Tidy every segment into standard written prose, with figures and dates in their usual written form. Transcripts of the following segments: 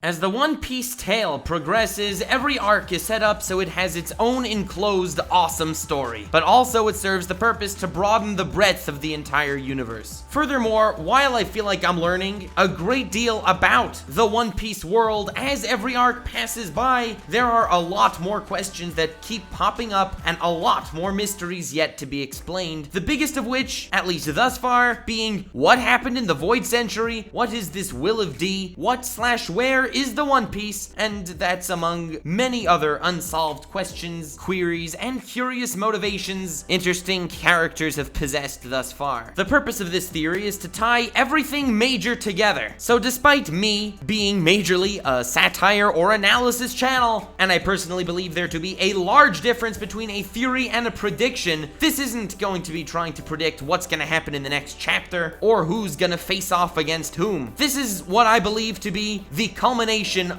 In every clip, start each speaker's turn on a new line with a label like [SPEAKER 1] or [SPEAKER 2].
[SPEAKER 1] As the One Piece tale progresses, every arc is set up so it has its own enclosed, awesome story. But also it serves the purpose to broaden the breadth of the entire universe. Furthermore, while I feel like I'm learning a great deal about the One Piece world as every arc passes by, there are a lot more questions that keep popping up and a lot more mysteries yet to be explained. The biggest of which, at least thus far, being what happened in the Void Century, what is this Will of D, what/where is the One Piece, and that's among many other unsolved questions, queries, and curious motivations interesting characters have possessed thus far. The purpose of this theory is to tie everything major together. So despite me being majorly a satire or analysis channel, and I personally believe there to be a large difference between a theory and a prediction, this isn't going to be trying to predict what's gonna happen in the next chapter, or who's gonna face off against whom. This is what I believe to be the culmination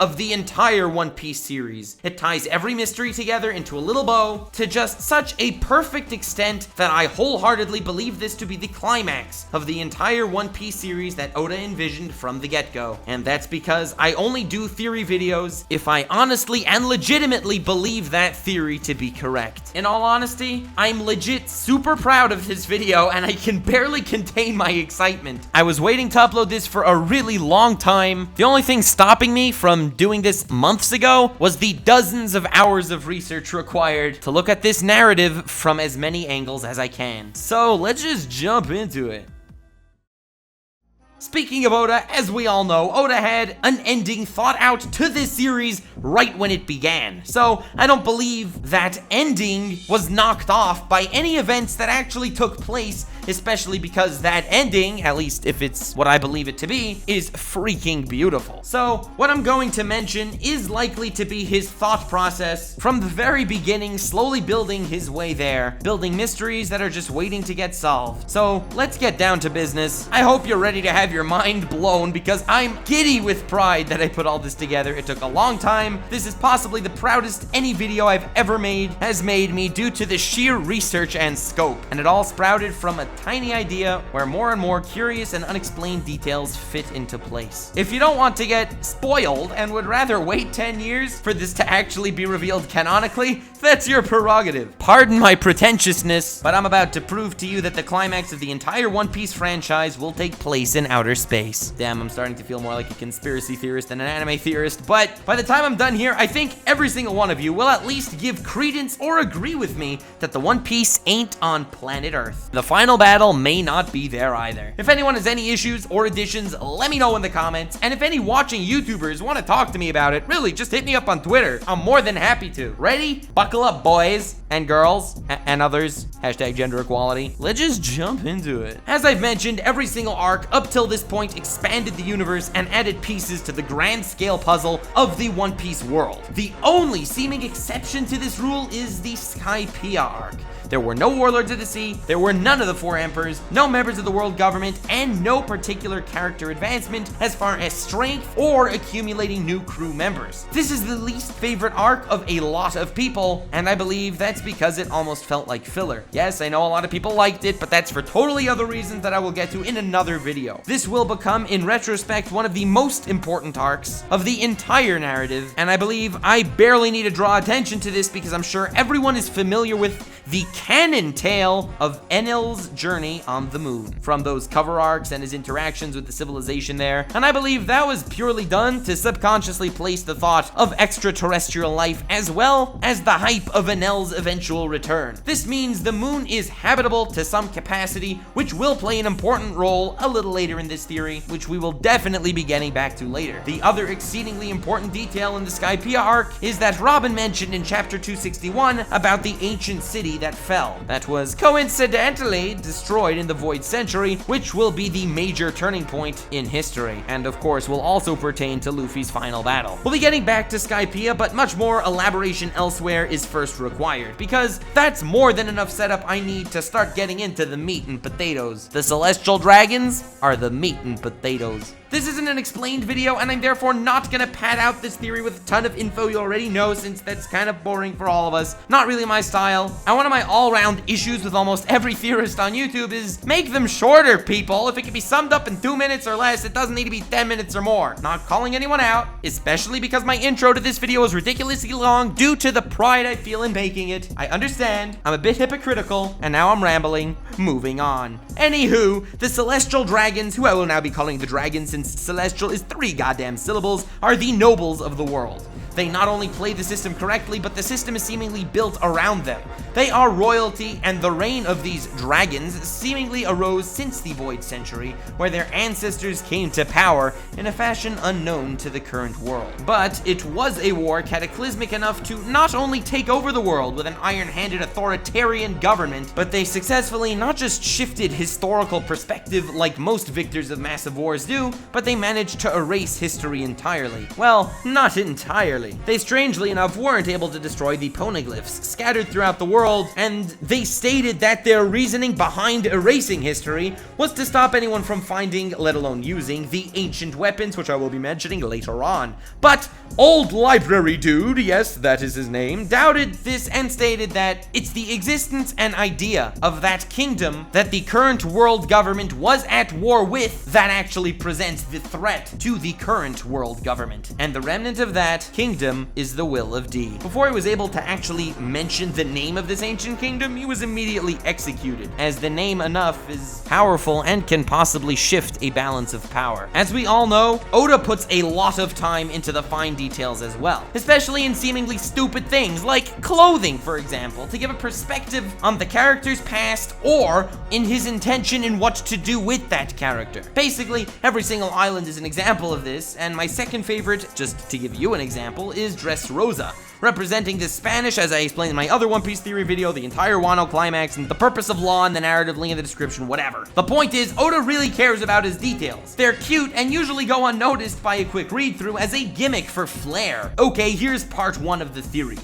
[SPEAKER 1] of the entire One Piece series. It ties every mystery together into a little bow to just such a perfect extent that I wholeheartedly believe this to be the climax of the entire One Piece series that Oda envisioned from the get-go. And that's because I only do theory videos if I honestly and legitimately believe that theory to be correct. In all honesty, I'm legit super proud of this video and I can barely contain my excitement. I was waiting to upload this for a really long time. The only thing stopping me from doing this months ago was the dozens of hours of research required to look at this narrative from as many angles as I can. So let's just jump into it. Speaking of Oda, as we all know, Oda had an ending thought out to this series right when it began. So I don't believe that ending was knocked off by any events that actually took place, especially because that ending, at least if it's what I believe it to be, is freaking beautiful. So what I'm going to mention is likely to be his thought process from the very beginning, slowly building his way there, building mysteries that are just waiting to get solved. So let's get down to business. I hope you're ready to have your mind blown because I'm giddy with pride that I put all this together. It took a long time. This is possibly the proudest any video I've ever made has made me due to the sheer research and scope. And it all sprouted from a tiny idea where more and more curious and unexplained details fit into place. If you don't want to get spoiled and would rather wait 10 years for this to actually be revealed canonically, that's your prerogative. Pardon my pretentiousness, but I'm about to prove to you that the climax of the entire One Piece franchise will take place in outer space. Damn, I'm starting to feel more like a conspiracy theorist than an anime theorist, but by the time I'm done here, I think every single one of you will at least give credence or agree with me that the One Piece ain't on planet Earth. The final battle may not be there either. If anyone has any issues or additions, let me know in the comments, and if any watching YouTubers want to talk to me about it, really, just hit me up on Twitter. I'm more than happy to. Ready? Buckle up, boys and girls and others. Hashtag gender equality. Let's just jump into it. As I've mentioned, every single arc up till this point expanded the universe and added pieces to the grand scale puzzle of the One Piece world. The only seeming exception to this rule is the Skypiea arc. There were no warlords of the sea, there were none of the four emperors, no members of the world government, and no particular character advancement as far as strength or accumulating new crew members. This is the least favorite arc of a lot of people, and I believe that's because it almost felt like filler. Yes, I know a lot of people liked it, but that's for totally other reasons that I will get to in another video. This will become, in retrospect, one of the most important arcs of the entire narrative, and I believe I barely need to draw attention to this because I'm sure everyone is familiar with the canon tale of Enel's journey on the moon, from those cover arcs and his interactions with the civilization there, and I believe that was purely done to subconsciously place the thought of extraterrestrial life as well as the hype of Enel's eventual return. This means the moon is habitable to some capacity, which will play an important role a little later in this theory, which we will definitely be getting back to later. The other exceedingly important detail in the Skypiea arc is that Robin mentioned in chapter 261 about the ancient city that fell, that was coincidentally destroyed in the Void Century, which will be the major turning point in history, and of course will also pertain to Luffy's final battle. We'll be getting back to Skypiea, but much more elaboration elsewhere is first required, because that's more than enough setup I need to start getting into the meat and potatoes. The celestial dragons are the meat and potatoes. This isn't an explained video, and I'm therefore not gonna pad out this theory with a ton of info you already know, since that's kind of boring for all of us. Not really my style. I want of my all-round issues with almost every theorist on YouTube is make them shorter, people. If it can be summed up in 2 minutes or less, it doesn't need to be 10 minutes or more. Not calling anyone out, especially because my intro to this video is ridiculously long due to the pride I feel in making it. I understand, I'm a bit hypocritical, and now I'm rambling. Moving on. Anywho, the celestial dragons, who I will now be calling the dragons since celestial is 3 goddamn syllables, are the nobles of the world. They not only play the system correctly, but the system is seemingly built around them. They are royalty, and the reign of these dragons seemingly arose since the Void Century, where their ancestors came to power in a fashion unknown to the current world. But it was a war cataclysmic enough to not only take over the world with an iron-handed authoritarian government, but they successfully not just shifted historical perspective like most victors of massive wars do, but they managed to erase history entirely. Well, not entirely. They strangely enough weren't able to destroy the Poneglyfs scattered throughout the world, and they stated that their reasoning behind erasing history was to stop anyone from finding, let alone using, the ancient weapons, which I will be mentioning later on. But Old Library Dude, yes, that is his name, doubted this and stated that it's the existence and idea of that kingdom that the current world government was at war with that actually presents the threat to the current world government. And the remnant of that kingdom is the Will of D. Before he was able to actually mention the name of this ancient kingdom, he was immediately executed, as the name enough is powerful and can possibly shift a balance of power. As we all know, Oda puts a lot of time into the fine details as well, especially in seemingly stupid things like clothing, for example, to give a perspective on the character's past or in his intention in what to do with that character. Basically, every single island is an example of this, and my second favorite, just to give you an example, is Dressrosa, representing the Spanish, as I explained in my other One Piece theory video, the entire Wano climax, and the purpose of law and the narrative, link in the description, whatever. The point is, Oda really cares about his details. They're cute and usually go unnoticed by a quick read-through as a gimmick for flair. Okay, here's part 1 of the theory.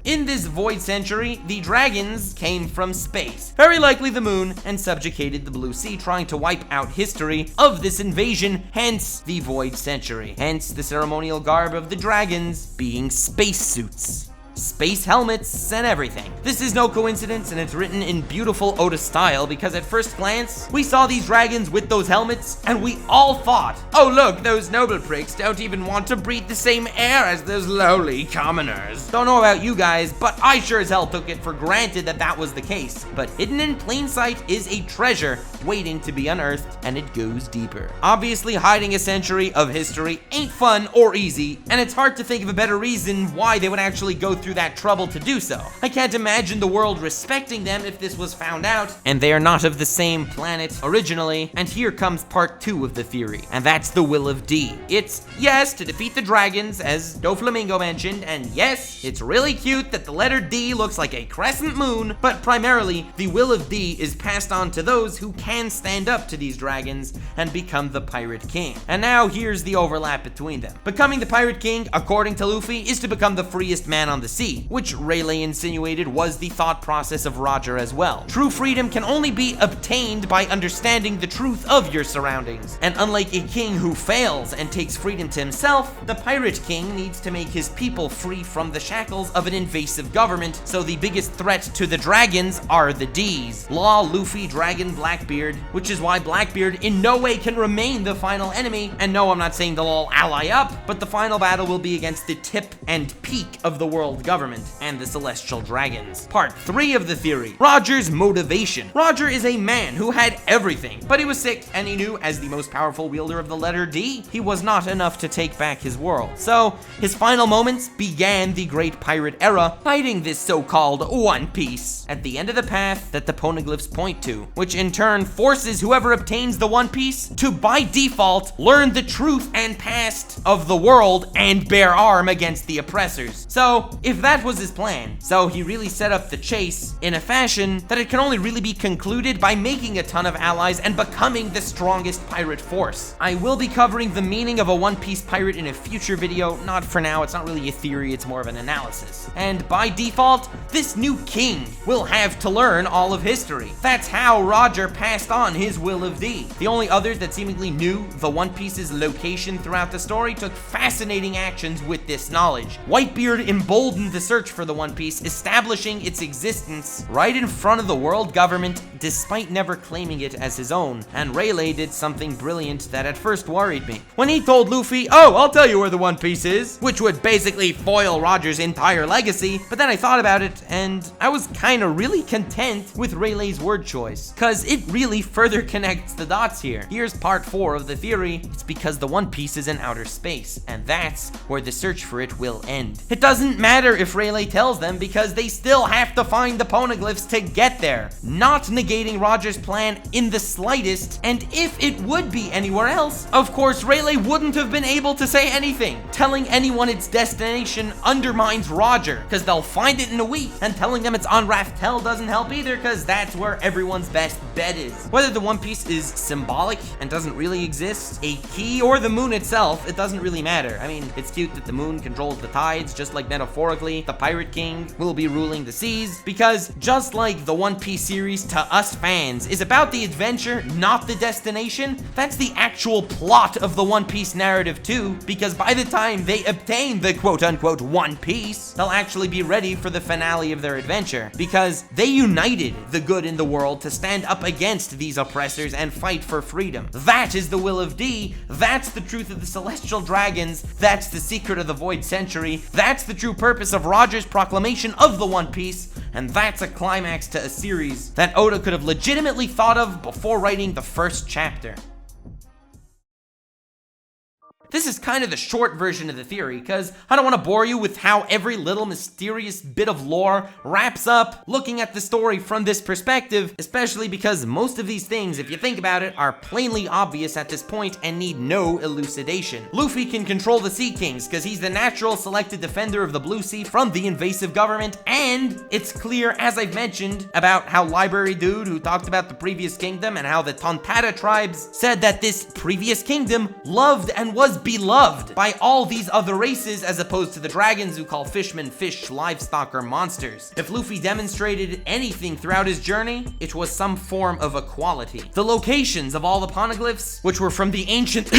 [SPEAKER 1] In this Void Century, the dragons came from space, very likely the moon, and subjugated the Blue Sea, trying to wipe out history of this invasion, hence the Void Century. Hence the ceremonial garb of the dragons being spacesuits. Space helmets and everything. This is no coincidence, and it's written in beautiful Oda style, because at first glance, we saw these dragons with those helmets, and we all thought, oh look, those noble pricks don't even want to breathe the same air as those lowly commoners. Don't know about you guys, but I sure as hell took it for granted that that was the case. But hidden in plain sight is a treasure waiting to be unearthed, and it goes deeper. Obviously, hiding a century of history ain't fun or easy, and it's hard to think of a better reason why they would actually go through that trouble to do so. I can't imagine the world respecting them if this was found out, and they are not of the same planet originally. And here comes part 2 of the theory, and that's the Will of D. It's, yes, to defeat the dragons, as Doflamingo mentioned, and yes, it's really cute that the letter D looks like a crescent moon, but primarily, the Will of D is passed on to those who can stand up to these dragons and become the Pirate King. And now here's the overlap between them. Becoming the Pirate King, according to Luffy, is to become the freest man on the sea, which Rayleigh insinuated was the thought process of Roger as well. True freedom can only be obtained by understanding the truth of your surroundings, and unlike a king who fails and takes freedom to himself, the Pirate King needs to make his people free from the shackles of an invasive government, so the biggest threat to the dragons are the D's. Law, Luffy, Dragon, Blackbeard, which is why Blackbeard in no way can remain the final enemy, and no, I'm not saying they'll all ally up, but the final battle will be against the tip and peak of the world government and the celestial dragons. Part 3 of the theory, Roger's motivation. Roger is a man who had everything, but he was sick, and he knew as the most powerful wielder of the letter D, he was not enough to take back his world. So his final moments began the Great Pirate Era, fighting this so-called One Piece at the end of the path that the Poneglyphs point to, which in turn forces whoever obtains the One Piece to by default learn the truth and past of the world and bear arm against the oppressors. So if that was his plan, so he really set up the chase in a fashion that it can only really be concluded by making a ton of allies and becoming the strongest pirate force. I will be covering the meaning of a One Piece pirate in a future video, not for now, it's not really a theory, it's more of an analysis. And by default, this new king will have to learn all of history. That's how Roger passed on his Will of D. The only others that seemingly knew the One Piece's location throughout the story took fascinating actions with this knowledge. Whitebeard emboldened hidden the search for the One Piece, establishing its existence right in front of the world government, despite never claiming it as his own. And Rayleigh did something brilliant that at first worried me. When he told Luffy, "Oh, I'll tell you where the One Piece is," which would basically foil Roger's entire legacy, but then I thought about it, and I was kinda really content with Rayleigh's word choice, cause it really further connects the dots here. Here's part 4 of the theory. It's because the One Piece is in outer space, and that's where the search for it will end. It doesn't matter if Rayleigh tells them, because they still have to find the Poneglyphs to get there, not negating Roger's plan in the slightest. And if it would be anywhere else, of course Rayleigh wouldn't have been able to say anything. Telling anyone its destination undermines Roger, because they'll find it in a week, and telling them it's on Raftel doesn't help either, because that's where everyone's best bet is. Whether the One Piece is symbolic and doesn't really exist, a key, or the moon itself, it doesn't really matter. I mean, it's cute that the moon controls the tides, just like metaphorically, the Pirate King will be ruling the seas, because just like the One Piece series to us fans is about the adventure, not the destination, that's the actual plot of the One Piece narrative too, because by the time they obtain the quote-unquote One Piece, they'll actually be ready for the finale of their adventure, because they united the good in the world to stand up against these oppressors and fight for freedom. That is the will of D, that's the truth of the Celestial Dragons, that's the secret of the Void Century, that's the true purpose of Roger's proclamation of the One Piece, and that's a climax to a series that Oda could have legitimately thought of before writing the first chapter. This is kind of the short version of the theory, because I don't want to bore you with how every little mysterious bit of lore wraps up looking at the story from this perspective, especially because most of these things, if you think about it, are plainly obvious at this point and need no elucidation. Luffy can control the Sea Kings, because he's the natural selected defender of the Blue Sea from the invasive government, and it's clear, as I've mentioned, about how Library Dude, who talked about the previous kingdom, and how the Tontatta tribes said that this previous kingdom loved and was beloved by all these other races, as opposed to the dragons who call fishmen fish, livestock, or monsters. If Luffy demonstrated anything throughout his journey, it was some form of equality. The locations of all the Poneglyphs, which were from the ancient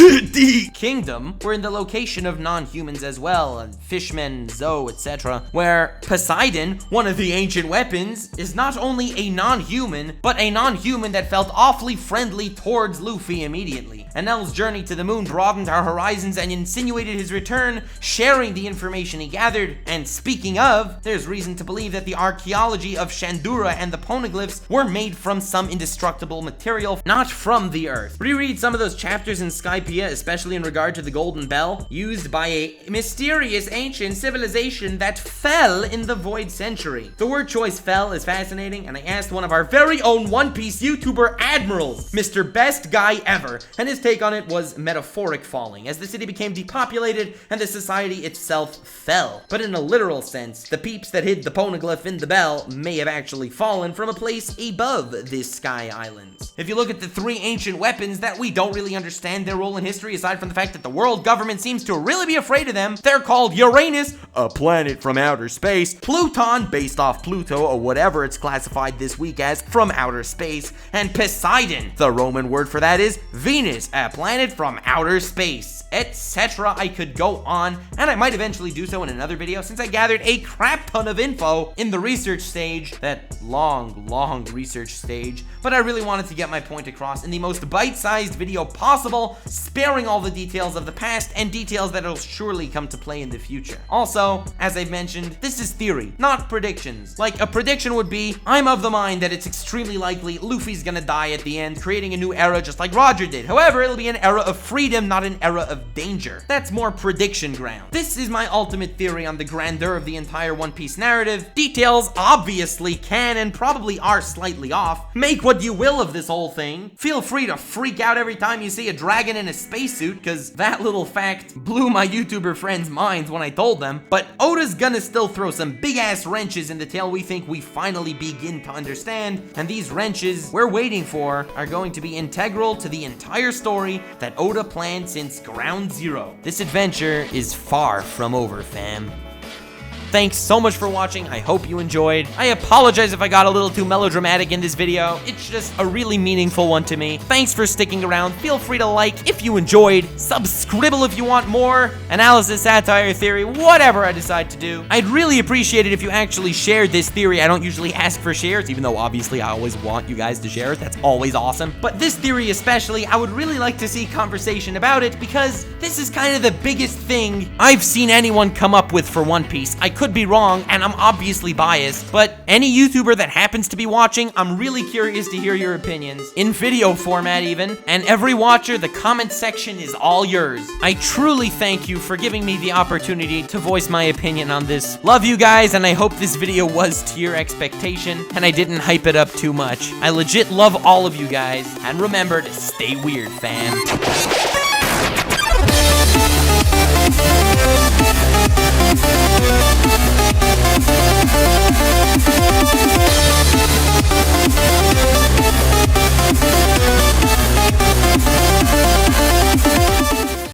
[SPEAKER 1] kingdom, were in the location of non-humans as well, and fishmen, Zoe, etc., where Poseidon, one of the ancient weapons, is not only a non-human, but a non-human that felt awfully friendly towards Luffy immediately. Enel's journey to the moon broadened our horizons and insinuated his return, sharing the information he gathered. And speaking of, there's reason to believe that the archaeology of Shandura and the Poneglyphs were made from some indestructible material, not from the earth. Reread some of those chapters in Skypiea, especially in regard to the Golden Bell, used by a mysterious ancient civilization that fell in the Void Century. The word choice "fell" is fascinating, and I asked one of our very own One Piece YouTuber admirals, Mr. Best Guy Ever, and his take on it was metaphoric falling, as the city became depopulated and the society itself fell. But in a literal sense, the peeps that hid the Poneglyph in the bell may have actually fallen from a place above this sky island. If you look at the 3 ancient weapons that we don't really understand their role in history, aside from the fact that the world government seems to really be afraid of them, they're called Uranus, a planet from outer space, Pluton, based off Pluto or whatever it's classified this week as, from outer space, and Poseidon. The Roman word for that is Venus, a planet from outer space, etc. I could go on, and I might eventually do so in another video, since I gathered a crap ton of info in the research stage, that long research stage, but I really wanted to get my point across in the most bite-sized video possible, sparing all the details of the past and details that'll surely come to play in the future. Also, as I've mentioned, this is theory, not predictions. Like, a prediction would be, I'm of the mind that it's extremely likely Luffy's gonna die at the end, creating a new era just like Roger did. However, it'll be an era of freedom, not an era of danger. That's more prediction ground. This is my ultimate theory on the grandeur of the entire One Piece narrative. Details obviously can and probably are slightly off. Make what you will of this whole thing. Feel free to freak out every time you see a dragon in a spacesuit, because that little fact blew my YouTuber friends' minds when I told them. But Oda's gonna still throw some big-ass wrenches in the tale we think we finally begin to understand, and these wrenches we're waiting for are going to be integral to the entire story that Oda planned since Ground Zero. This adventure is far from over, fam. thanks so much for watching. I hope you enjoyed. I apologize if I got a little too melodramatic in this video. It's just a really meaningful one to me. Thanks for sticking around. Feel free to like if you enjoyed, subscribble if you want more, analysis, satire, theory, whatever I decide to do. I'd really appreciate it if you actually shared this theory. I don't usually ask for shares, even though obviously I always want you guys to share it. That's always awesome. But this theory especially, I would really like to see conversation about it, because this is kind of the biggest thing I've seen anyone come up with for One Piece. I could be wrong, and I'm obviously biased, but any YouTuber that happens to be watching, I'm really curious to hear your opinions, in video format even, and every watcher, the comment section is all yours. I truly thank you for giving me the opportunity to voice my opinion on this. Love you guys, and I hope this video was to your expectation, and I didn't hype it up too much. I legit love all of you guys, and remember to stay weird, fam.